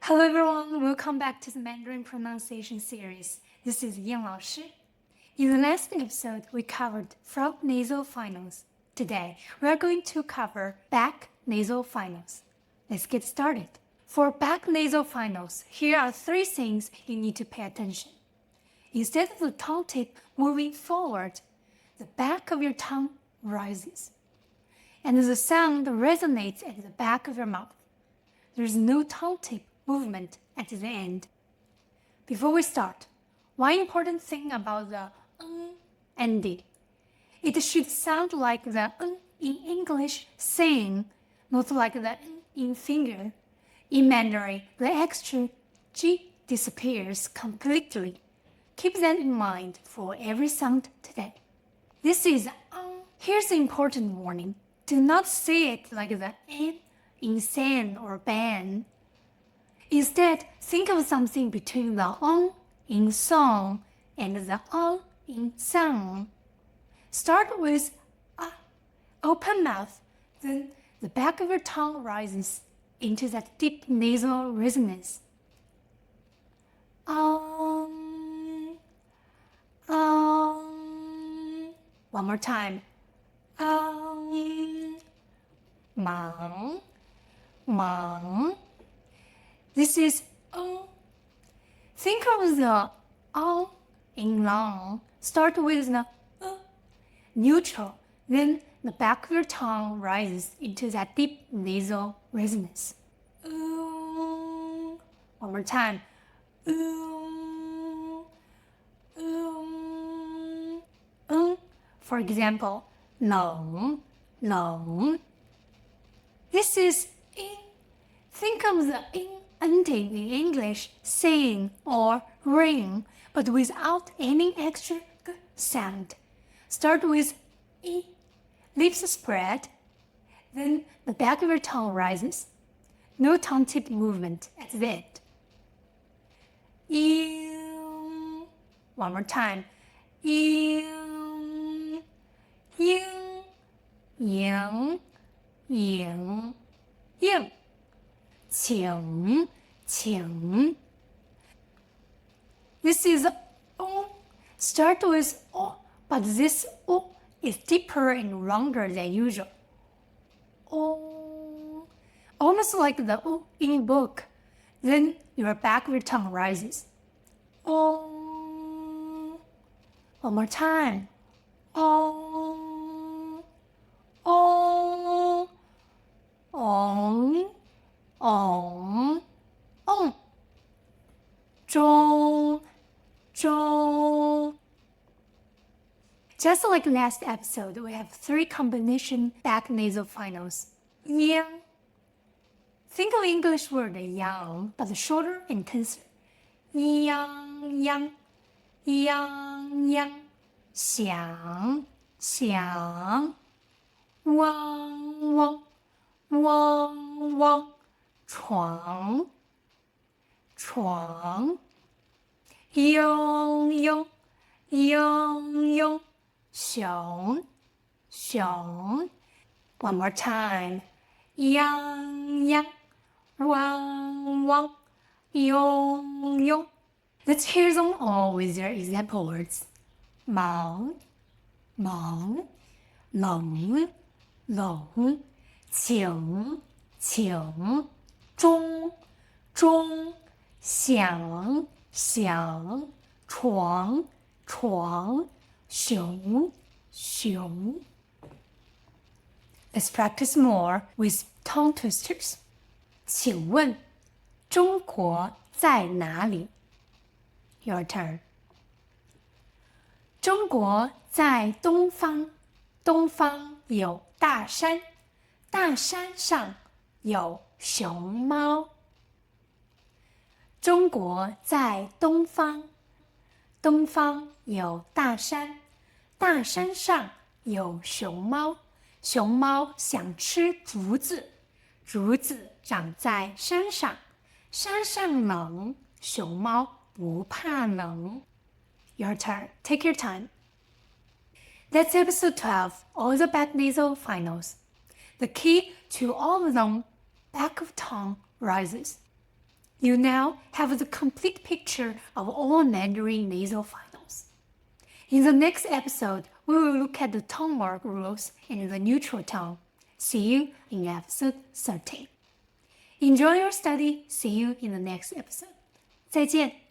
Hello everyone, welcome back to the Mandarin Pronunciation Series. This is Iang 老师. In the last episode, we covered front nasal finals. Today, we are going to cover back nasal finals. Let's get started. For back nasal finals, here are 3 things you need to pay attention. Instead of the tongue tip moving forward, the back of your tongue rises, and the sound resonates at the back of your mouth. There is no tongue tip movement at the end. Before we start, one important thing about the ending. It should sound like the in English saying, not like the in finger. In Mandarin, the extra G disappears completely. Keep that in mind for every sound today. This is Here's an important warning. Do not say it like the N in san or ban. Instead, think of something between the in song and the in sound. Start with open mouth, then the back of your tongue rises into that deep nasal resonance. One more time. Mong. This is Think of the in long. Start with the neutral, then the back of your tongue rises into that deep nasal resonance. One more time. For example, long. This is in. Think of the in ending in English saying or ring, but without any extra g sound. Start with e, lips spread, then the back of your tongue rises. No tongue tip movement at the end. One more time. Yang. Qing. This is o. Start with o, but this o is deeper and longer than usual. O. Almost like the o in book. Then your back of your tongue rises. O. One more time. O. Zhong. Just like last episode, we have 3 combination back nasal finals. Yang. Think of English word yang, but shorter and tenser. Yang. Xiang. Wang. Chuang. Iong. Xiong. One more time. Yang. Wang. Iong. Let's hear them all with their example words. Mong. Long. Qing. Zhong. Xiang. Chuang. Xiong. Let's practice more with tongue twisters. 请问中国在哪里? Your turn. 中国在东方，东方有大山，大山上有熊猫。中国在东方，东方有大山，大山上有熊猫，熊猫想吃竹子，竹子长在山上，山上冷，熊猫不怕冷。Your turn. Take your time. That's episode 12, all the back nasal finals. The key to all of them, back of tongue rises. You now have the complete picture of all Mandarin nasal finals. In the next episode, we will look at the tone mark rules and the neutral tone. See you in episode 13. Enjoy your study. See you in the next episode. 再见。